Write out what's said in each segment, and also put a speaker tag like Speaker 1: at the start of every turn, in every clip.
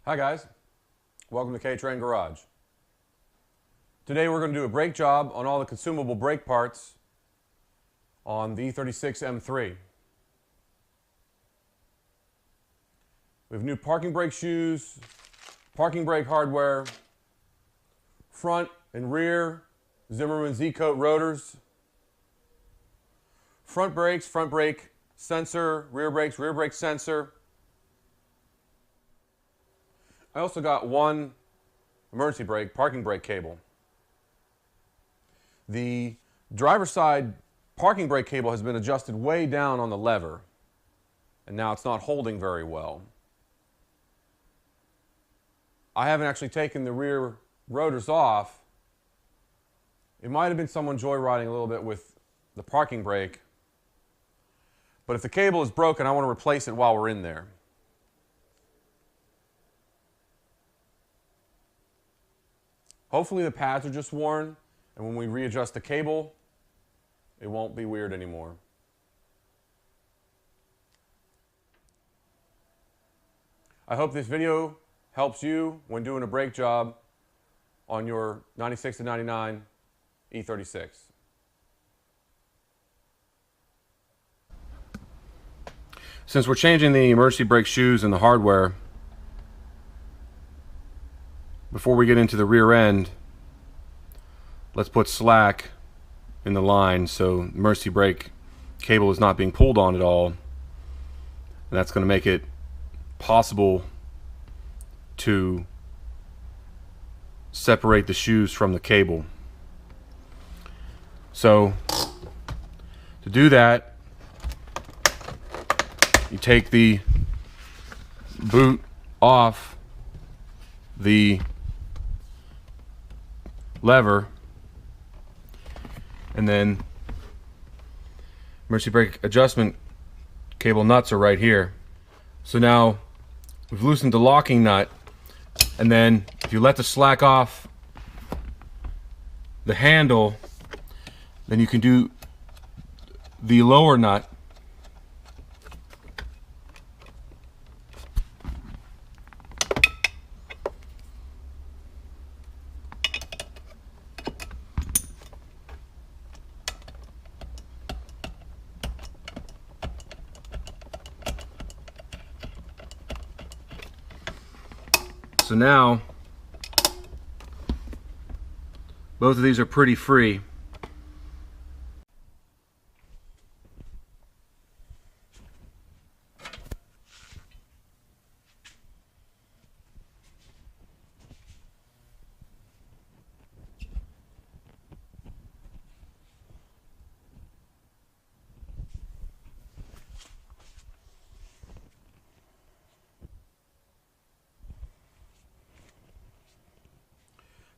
Speaker 1: Hi guys, welcome to K-Train Garage. Today we're going to do a brake job on all the consumable brake parts on the E36 M3. We have new parking brake shoes, parking brake hardware, front and rear Zimmerman Z-Coat rotors, front brake sensor, rear brake sensor. I also got one emergency brake, parking brake cable. The driver's side parking brake cable has been adjusted way down on the lever, and now it's not holding very well. I haven't actually taken the rear rotors off. It might have been someone joyriding a little bit with the parking brake, but if the cable is broken, I want to replace it while we're in there. Hopefully the pads are just worn, and when we readjust the cable, it won't be weird anymore. I hope this video helps you when doing a brake job on your 96 to 99 E36. Since we're changing the emergency brake shoes and the hardware, before we get into the rear end, let's put slack in the line so emergency brake cable is not being pulled on at all, and that's going to make it possible to separate the shoes from the cable. So to do that, you take the boot off the lever, and then emergency brake adjustment cable nuts are right here. So now we've loosened the locking nut, and then if you let the slack off the handle, then you can do the lower nut. So now, both of these are pretty free.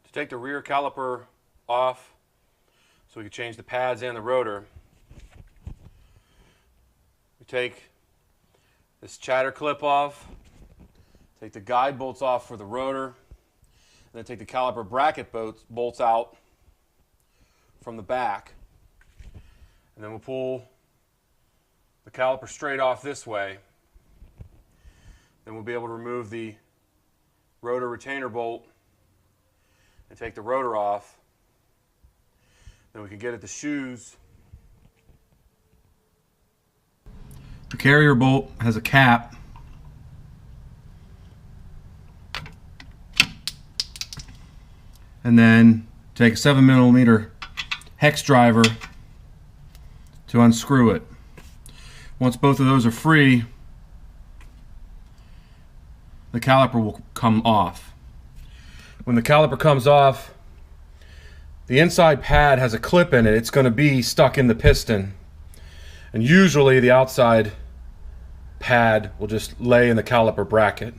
Speaker 1: To take the rear caliper off so we can change the pads and the rotor, we take this chatter clip off, take the guide bolts off for the rotor, and then take the caliper bracket bolts out from the back, and then we'll pull the caliper straight off this way. Then we'll be able to remove the rotor retainer bolt and take the rotor off. Then we can get at the shoes. The carrier bolt has a cap. And then take a 7mm hex driver to unscrew it. Once both of those are free, the caliper will come off. When the caliper comes off, the inside pad has a clip in it. It's going to be stuck in the piston. And usually the outside pad will just lay in the caliper bracket.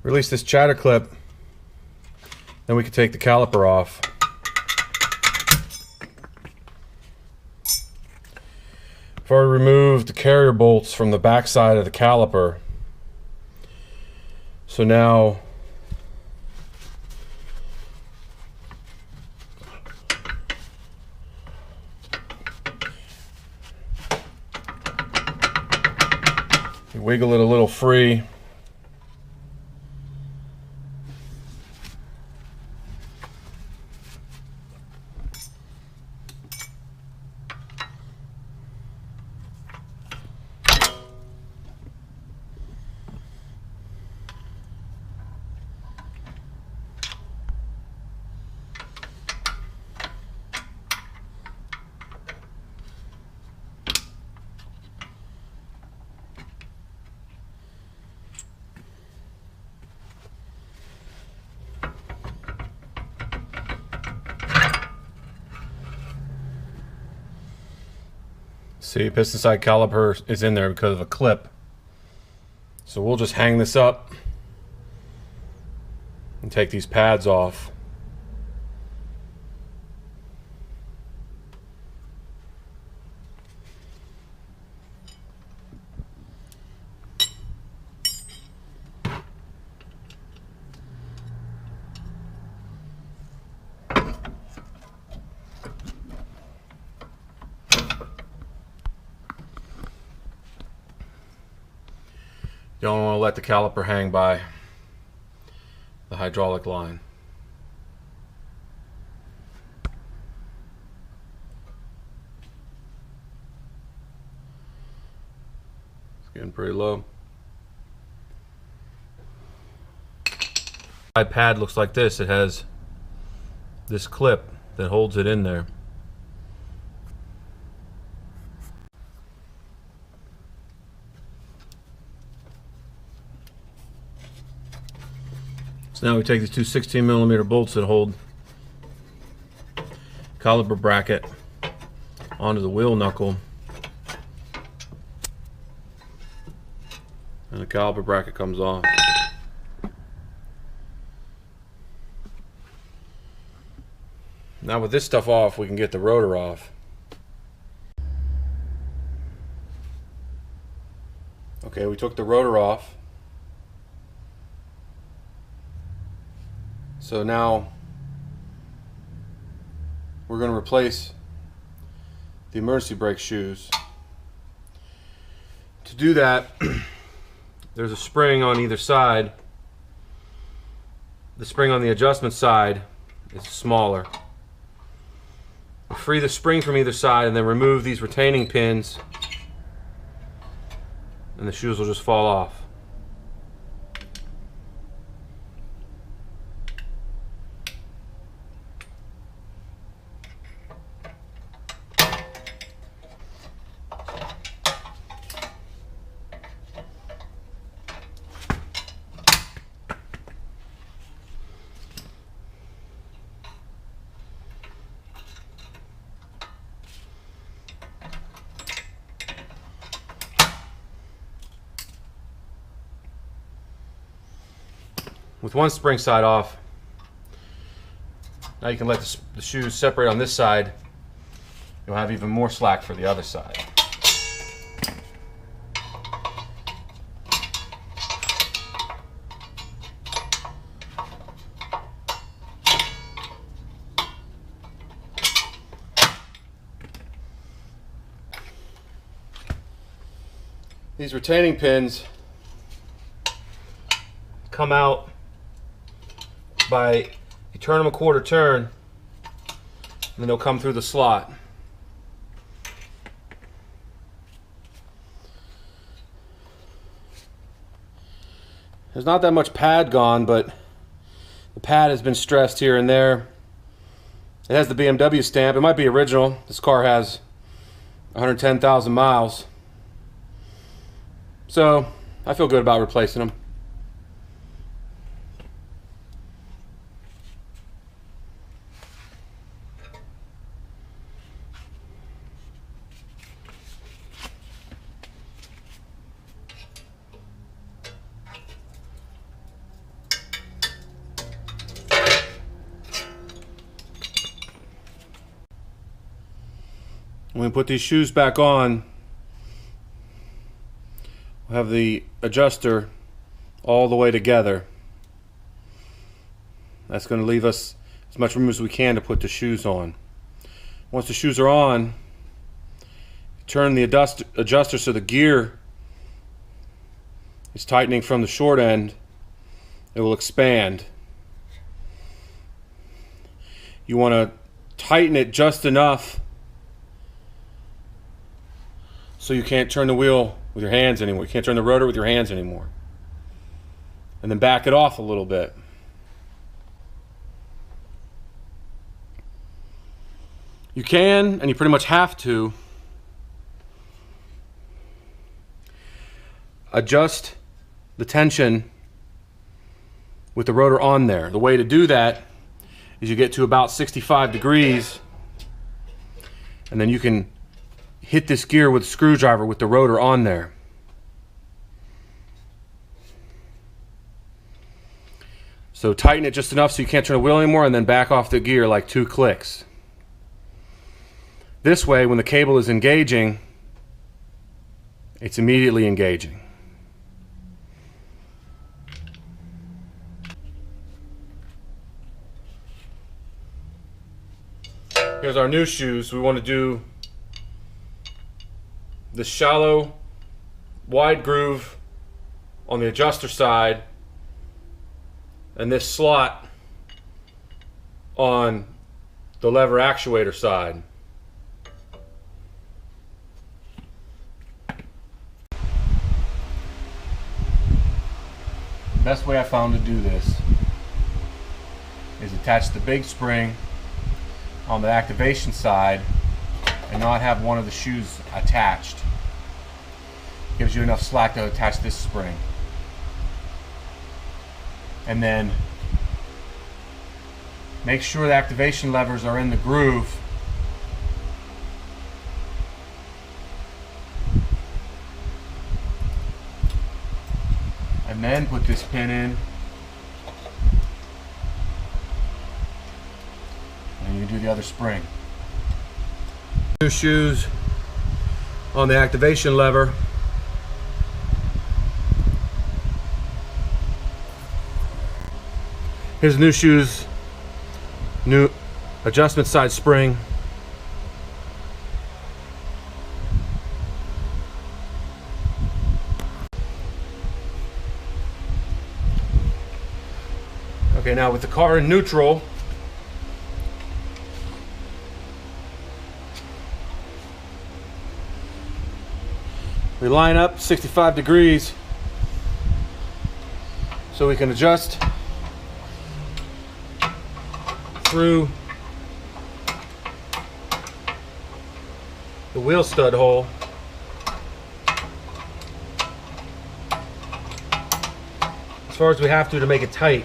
Speaker 1: Release this chatter clip, then we can take the caliper off. I've already removed the carrier bolts from the back side of the caliper. So now You wiggle it a little free. See, piston side caliper is in there because of a clip. So we'll just hang this up and take these pads off. You don't want to let the caliper hang by the hydraulic line. It's getting pretty low. My pad looks like this. It has this clip that holds it in there. So now we take these two 16mm bolts that hold caliper bracket onto the wheel knuckle, and the caliper bracket comes off. Now with this stuff off, we can get the rotor off. Okay, we took the rotor off. So now we're going to replace the emergency brake shoes. To do that, there's a spring on either side. The spring on the adjustment side is smaller. Free the spring from either side and then remove these retaining pins, and the shoes will just fall off. With one spring side off, now you can let the shoes separate on this side. You'll have even more slack for the other side. These retaining pins come out by, you turn them a quarter turn, and then they'll come through the slot. There's not that much pad gone, but the pad has been stressed here and there. It has the BMW stamp. It might be original. This car has 110,000 miles. So I feel good about replacing them. When we put these shoes back on, we'll have the adjuster all the way together. That's going to leave us as much room as we can to put the shoes on. Once the shoes are on, turn the adjuster so the gear is tightening from the short end, it will expand. You want to tighten it just enough so you can't turn the wheel with your hands anymore. You can't turn the rotor with your hands anymore. And then back it off a little bit. You can, and you pretty much have to, adjust the tension with the rotor on there. The way to do that is you get to about 65 degrees, and then you can hit this gear with a screwdriver with the rotor on there. So tighten it just enough so you can't turn the wheel anymore, and then back off the gear like 2 clicks. This way, when the cable is engaging, it's immediately engaging. Here's our new shoes. We want to do the shallow, wide groove on the adjuster side, and this slot on the lever actuator side. The best way I found to do this is attach the big spring on the activation side and not have one of the shoes attached. Gives you enough slack to attach this spring. And then make sure the activation levers are in the groove. And then put this pin in. And you do the other spring. New shoes on the activation lever. Here's the new shoes, new adjustment side spring. Okay, now with the car in neutral, we line up 65 degrees so we can adjust through the wheel stud hole. As far as we have to make it tight.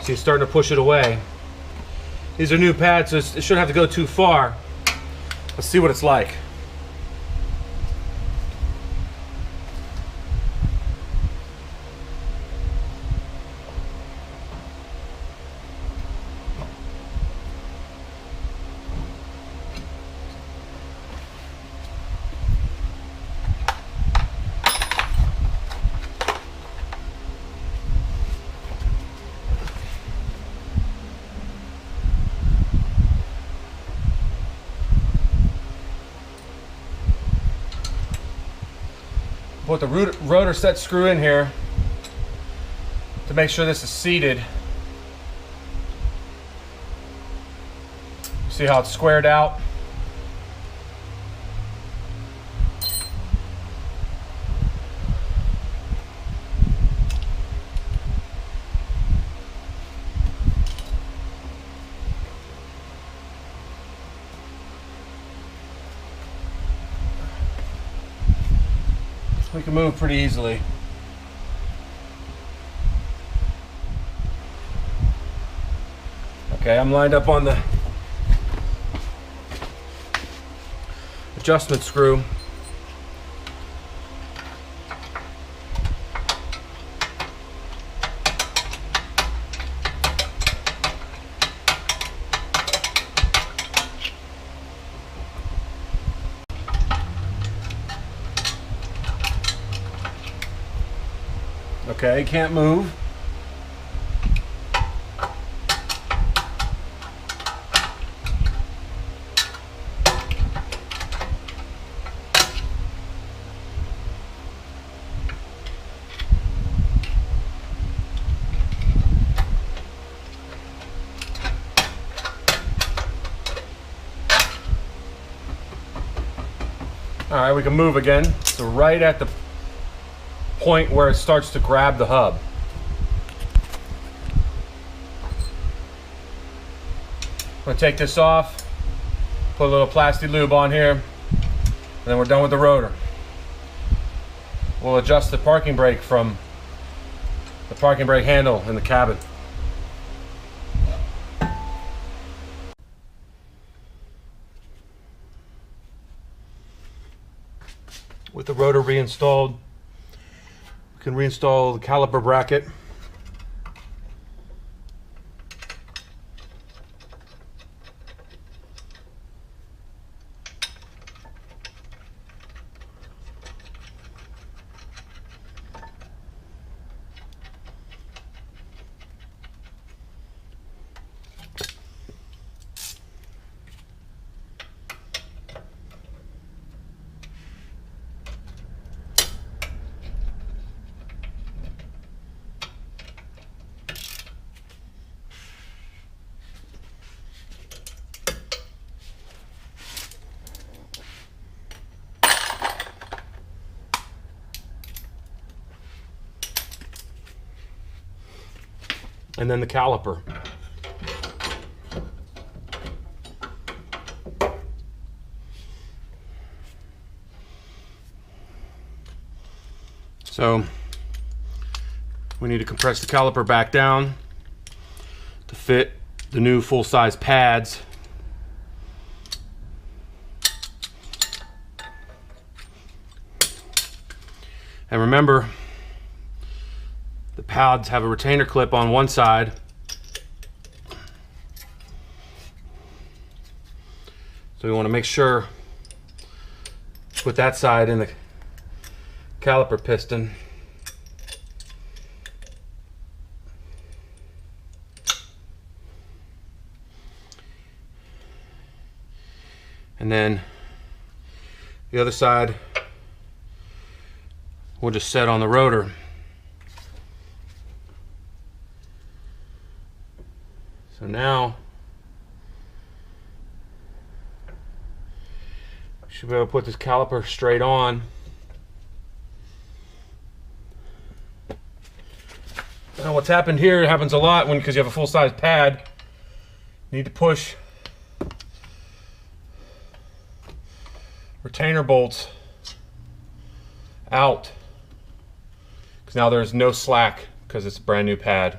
Speaker 1: See, it's starting to push it away. These are new pads, so it shouldn't have to go too far. Let's see what it's like. Put the rotor set screw in here to make sure this is seated. See how it's squared out? We can move pretty easily. Okay, I'm lined up on the adjustment screw. Okay, can't move. All right, we can move again. So right at the point where it starts to grab the hub. I'm gonna take this off, put a little plastic lube on here, and then we're done with the rotor. We'll adjust the parking brake from the parking brake handle in the cabin. With the rotor reinstalled, we can reinstall the caliper bracket. And then the caliper. So we need to compress the caliper back down to fit the new full-size pads. And remember, the pads have a retainer clip on one side. So we want to make sure to put that side in the caliper piston. And then the other side we'll just set on the rotor. So now we should be able to put this caliper straight on. Now what's happened here, it happens a lot because you have a full-size pad. You need to push retainer bolts out because now there's no slack because it's a brand new pad.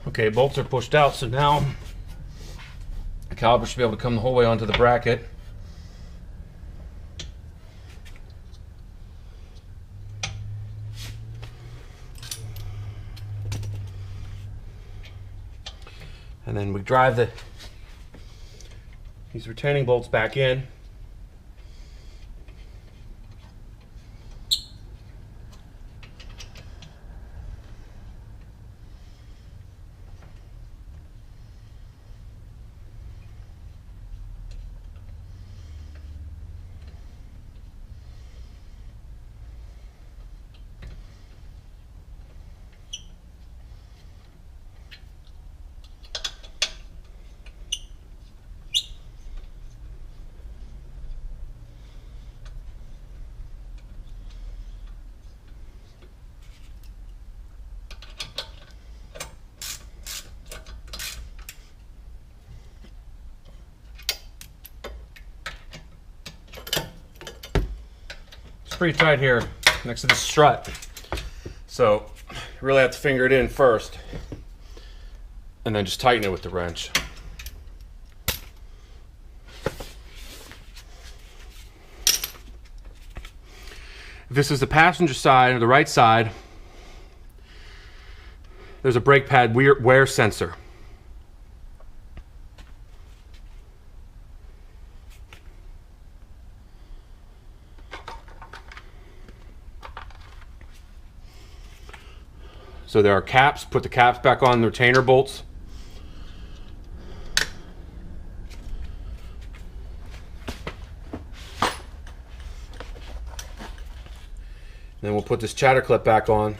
Speaker 1: Okay, bolts are pushed out, so now the caliper should be able to come the whole way onto the bracket. And then we drive these retaining bolts back in. Pretty tight here next to the strut, so you really have to finger it in first and then just tighten it with the wrench. If this is the passenger side or the right side, there's a brake pad wear sensor. So there are caps. Put the caps back on the retainer bolts. Then we'll put this chatter clip back on.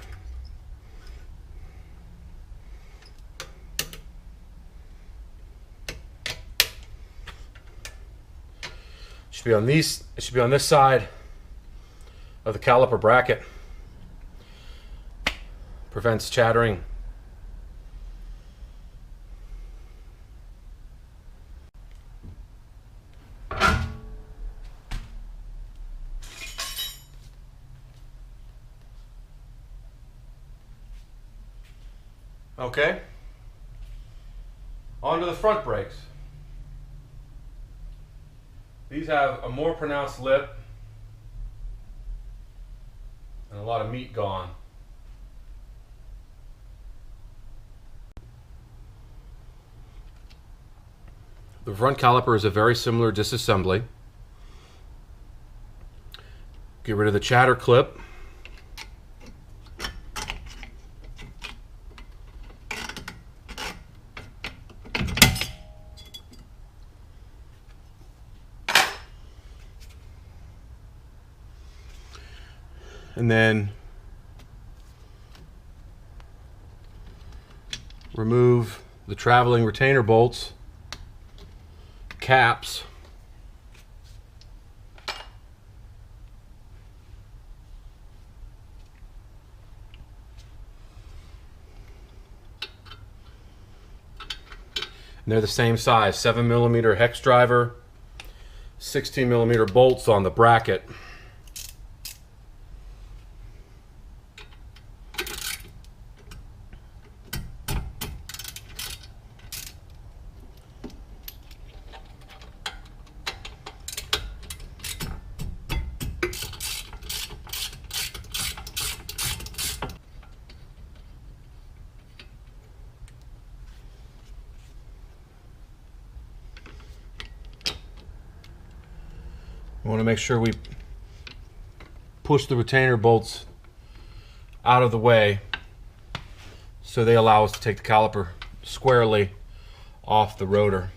Speaker 1: Should be on these. It should be on this side of the caliper bracket. Prevents chattering. Okay. On to the front brakes. These have a more pronounced lip and a lot of meat gone. The front caliper is a very similar disassembly. Get rid of the chatter clip. And then remove the traveling retainer bolts, caps, and they're the same size, 7mm hex driver, 16mm bolts on the bracket. We want to make sure we push the retainer bolts out of the way so they allow us to take the caliper squarely off the rotor.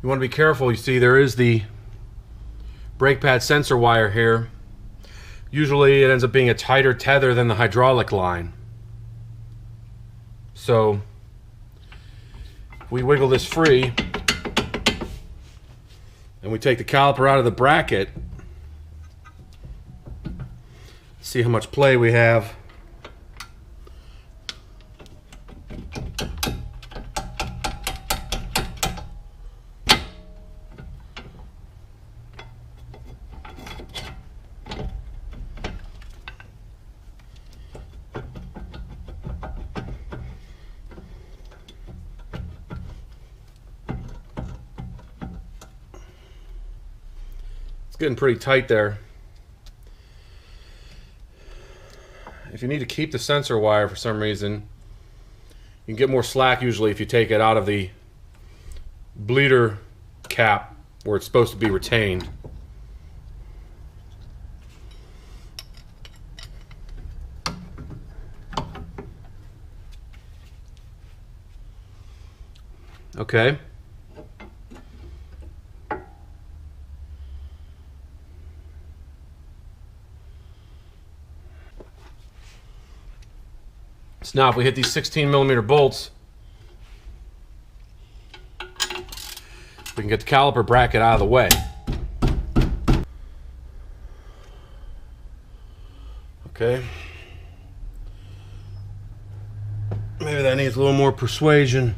Speaker 1: You want to be careful. You see there is the brake pad sensor wire here. Usually it ends up being a tighter tether than the hydraulic line. So if we wiggle this free and we take the caliper out of the bracket, see how much play we have. It's getting pretty tight there. If you need to keep the sensor wire for some reason, you can get more slack usually if you take it out of the bleeder cap where it's supposed to be retained. Okay. So now if we hit these 16mm bolts, we can get the caliper bracket out of the way. Okay. Maybe that needs a little more persuasion.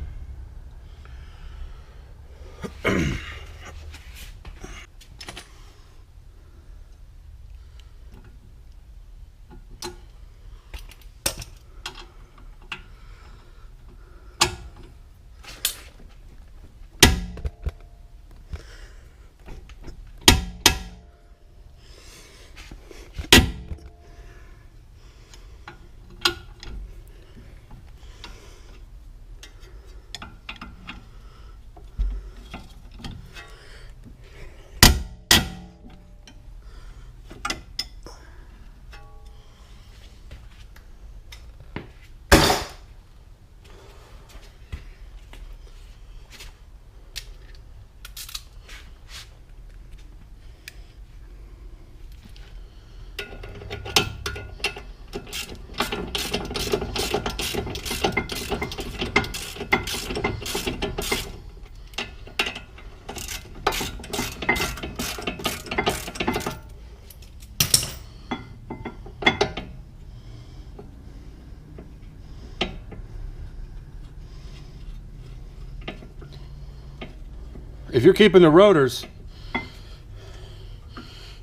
Speaker 1: if you're keeping the rotors,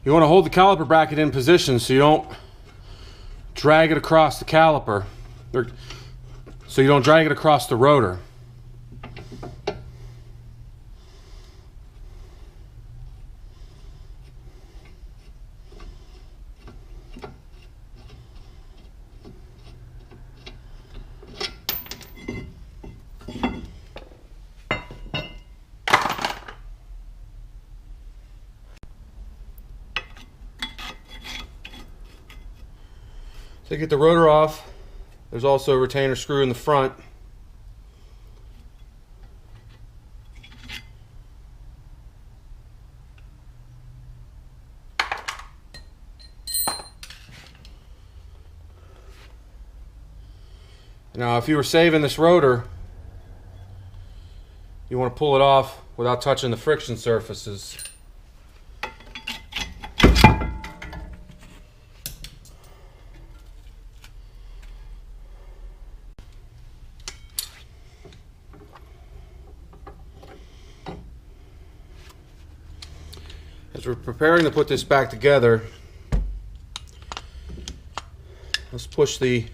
Speaker 1: you want to hold the caliper bracket in position so you don't drag it across the caliper, or so you don't drag it across the rotor. To get the rotor off, there's also a retainer screw in the front. Now, if you were saving this rotor, you want to pull it off without touching the friction surfaces. As we're preparing to put this back together, let's push the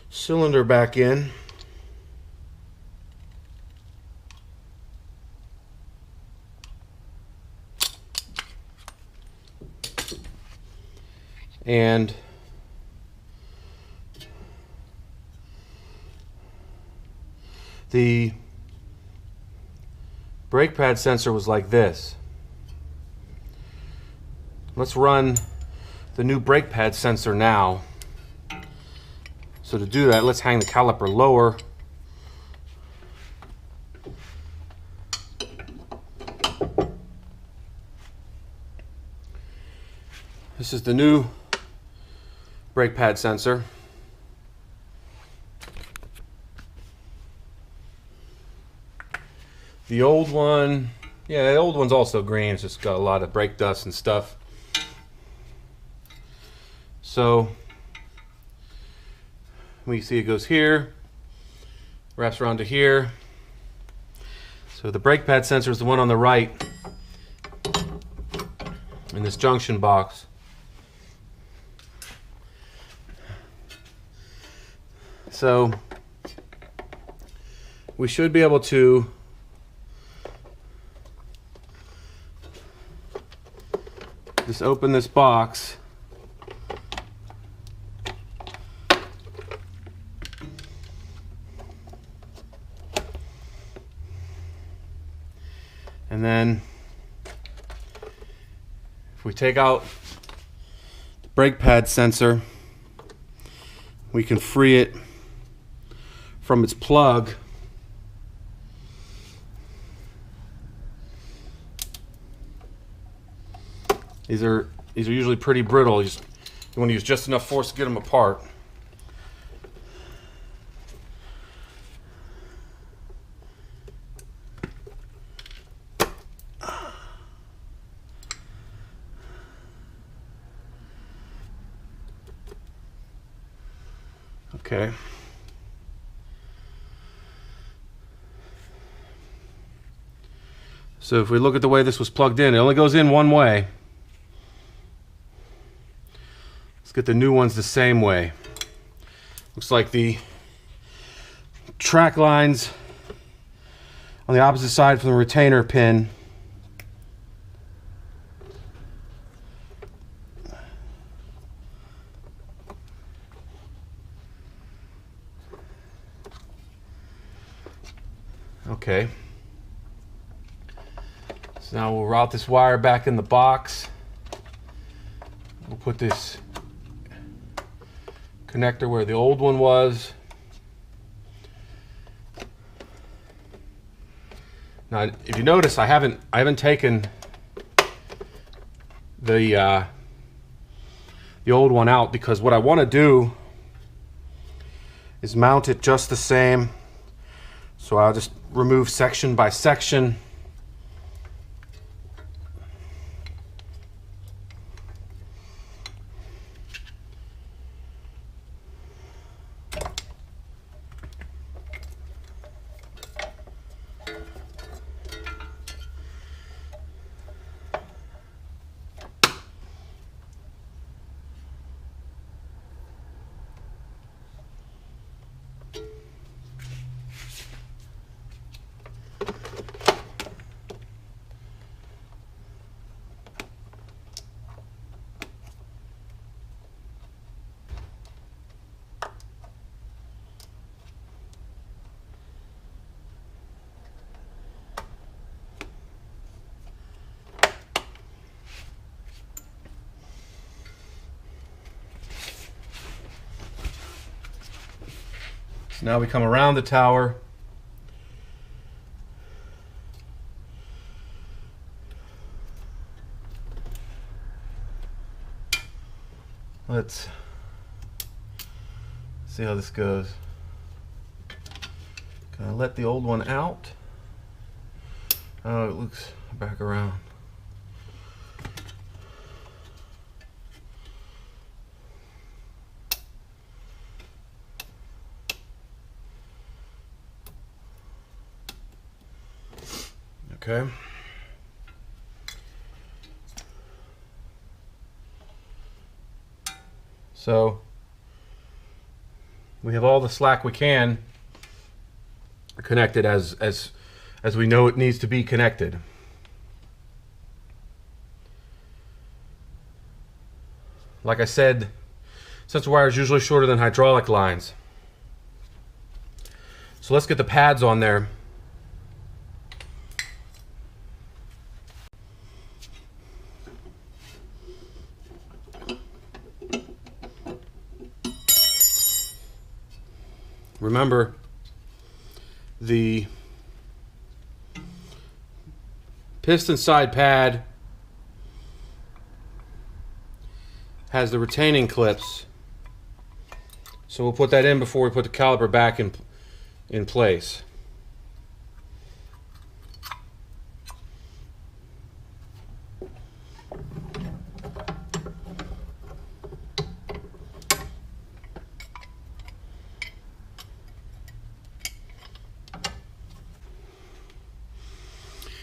Speaker 1: cylinder back in. And the brake pad sensor was like this. Let's run the new brake pad sensor now. So to do that, let's hang the caliper lower. This is the new brake pad sensor. The old one, yeah, the old one's also green. It's just got a lot of brake dust and stuff. So we see it goes here, wraps around to here. So the brake pad sensor is the one on the right in this junction box. So we should be able to just open this box and then if we take out the brake pad sensor, we can free it from its plug. These are usually pretty brittle. You want to use just enough force to get them apart. Okay. So if we look at the way this was plugged in, it only goes in one way. Let's get the new ones the same way. Looks like the track lines on the opposite side from the retainer pin. Okay. So now we'll route this wire back in the box. We'll put this connector where the old one was. Now, if you notice, I haven't taken the old one out, because what I want to do is mount it just the same. So I'll just remove section by section. So now we come around the tower. Let's see how this goes. Gonna let the old one out. Oh, it looks back around. Okay. So we have all the slack we can connected as we know it needs to be connected. Like I said, sensor wire is usually shorter than hydraulic lines. So let's get the pads on there. Remember, the piston side pad has the retaining clips, so we'll put that in before we put the caliper back in place.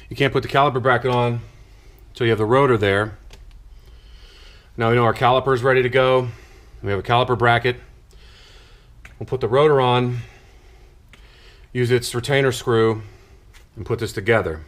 Speaker 1: You can't put the caliper bracket on until you have the rotor there. Now we know our caliper is ready to go. We have a caliper bracket. We'll put the rotor on, use its retainer screw, and put this together.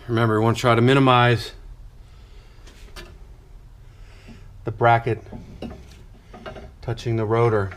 Speaker 1: Remember, we want to try to minimize the bracket touching the rotor.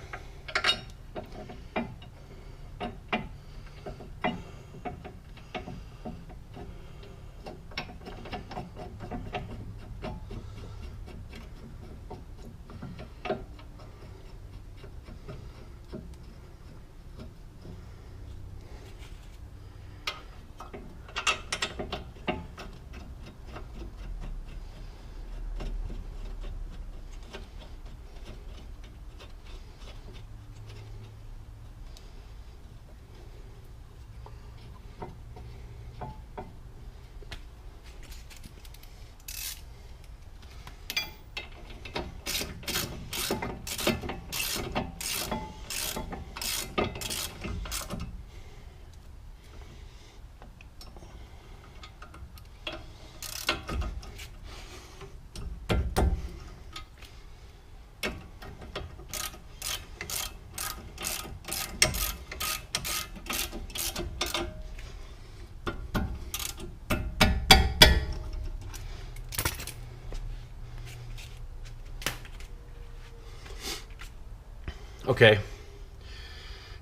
Speaker 1: Okay,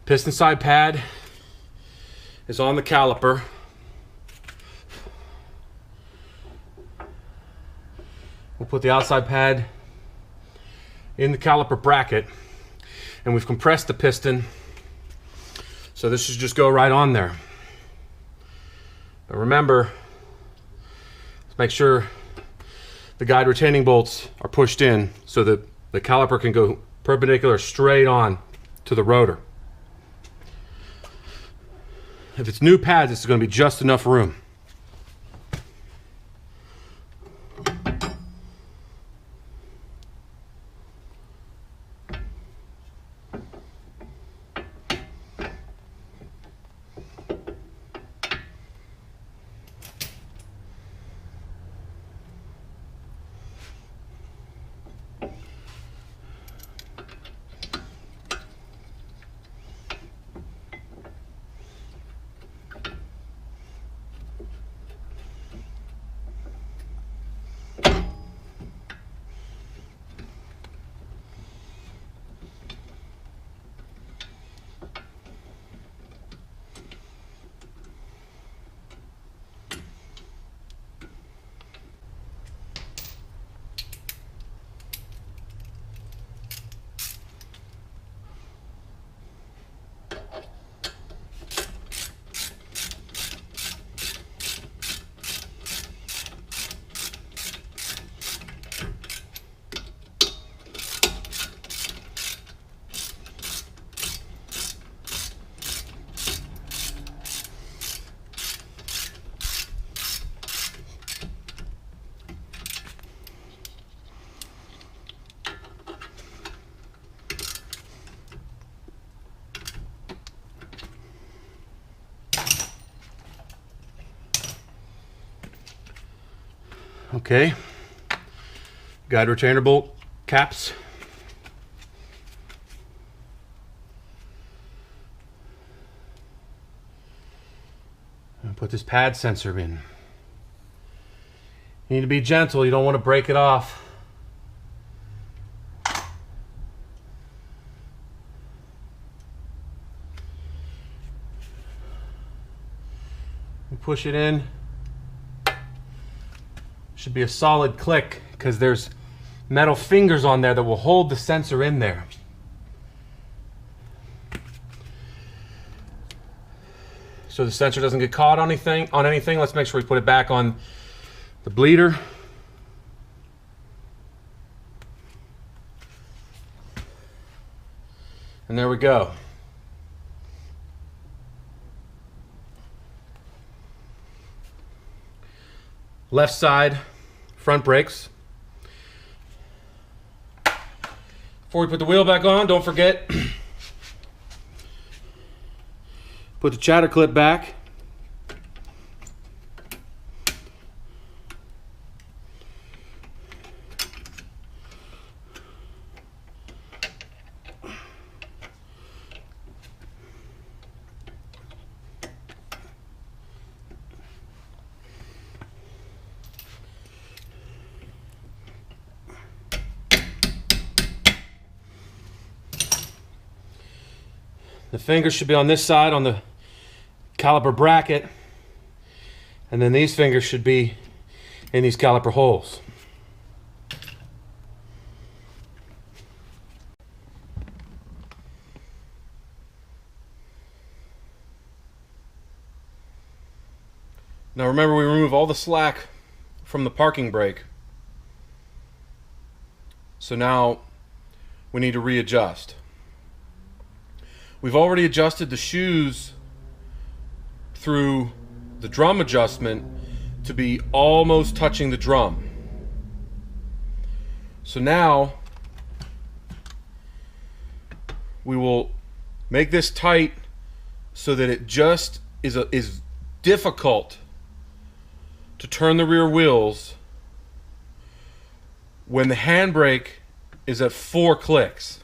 Speaker 1: piston side pad is on the caliper. We'll put the outside pad in the caliper bracket, and we've compressed the piston, so this should just go right on there. But remember, let's make sure the guide retaining bolts are pushed in so that the caliper can go perpendicular straight on to the rotor. If it's new pads, it's going to be just enough room. Okay, guide retainer bolt caps. And put this pad sensor in. You need to be gentle, you don't want to break it off. And push it in. Should be a solid click because there's metal fingers on there that will hold the sensor in there. So the sensor doesn't get caught on anything. Let's make sure we put it back on the bleeder. And there we go. Left side front brakes. Before we put the wheel back on, don't forget, put the chatter clip back. The fingers should be on this side on the caliper bracket, and then these fingers should be in these caliper holes. Now remember, we remove all the slack from the parking brake. So now we need to readjust. We've already adjusted the shoes through the drum adjustment to be almost touching the drum. So now we will make this tight so that it just is difficult to turn the rear wheels when the handbrake is at 4 clicks.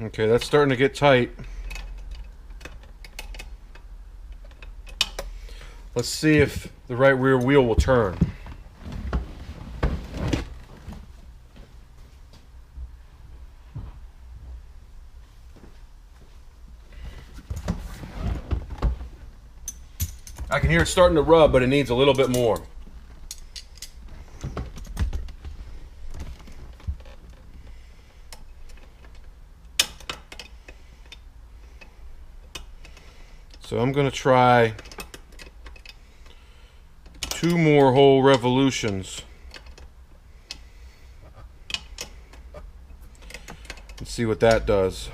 Speaker 2: Okay, that's starting to get tight. Let's see if the right rear wheel will turn. I can hear it starting to rub, but it needs a little bit more. So I'm going to try 2 more whole revolutions. Let's see what that does.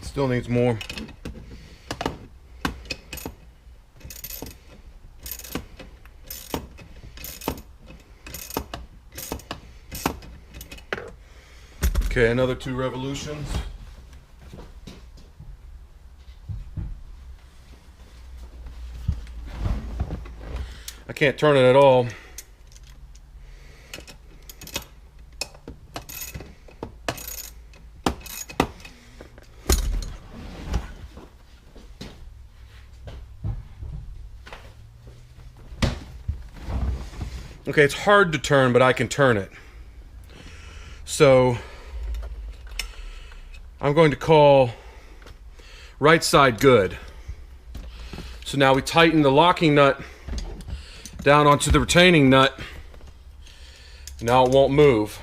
Speaker 2: Still needs more. Okay, another 2 revolutions. I can't turn it at all. Okay, it's hard to turn, but I can turn it. So I'm going to call right side good. So now we tighten the locking nut down onto the retaining nut. Now it won't move.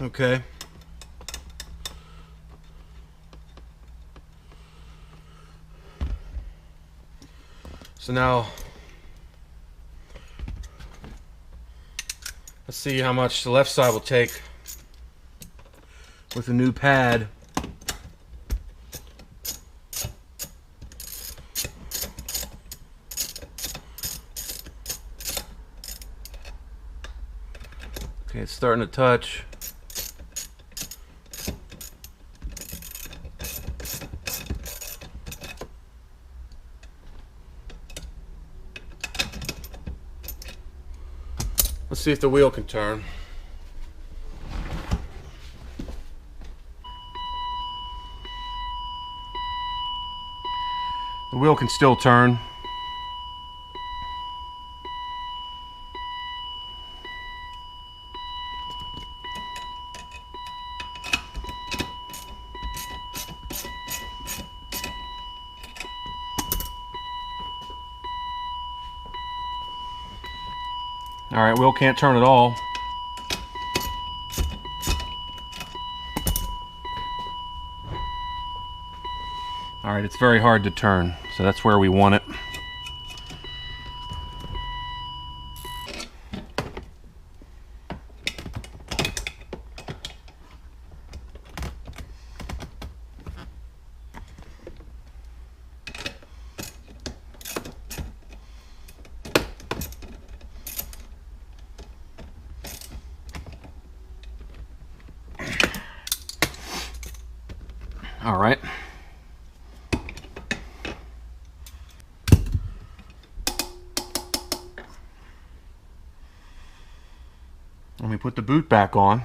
Speaker 2: Okay. So now, let's see how much the left side will take with a new pad. Okay, it's starting to touch. Let's see if the wheel can turn. The wheel can still turn. All right, wheel can't turn at all. All right, it's very hard to turn, so that's where we want it. All right. Let me put the boot back on.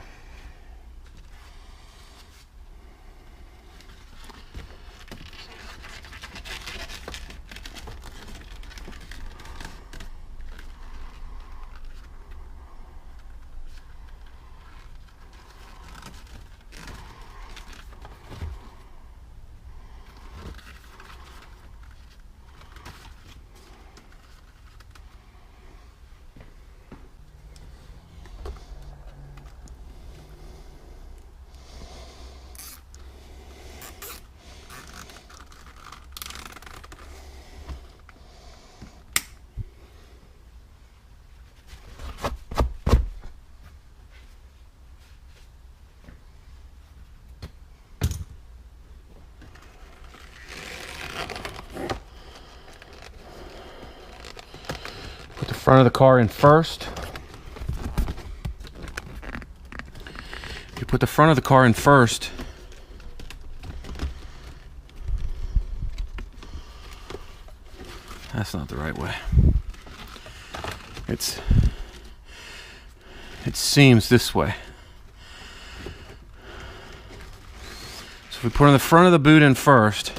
Speaker 2: front of the car in first. You put the front of the car in first. That's not the right way. It seams this way. So if we put on the front of the boot in first,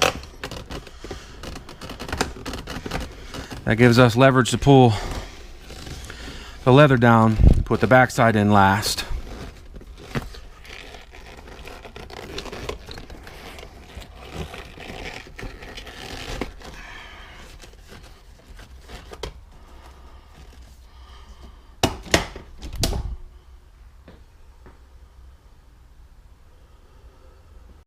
Speaker 2: that gives us leverage to pull the leather down, put the backside in last.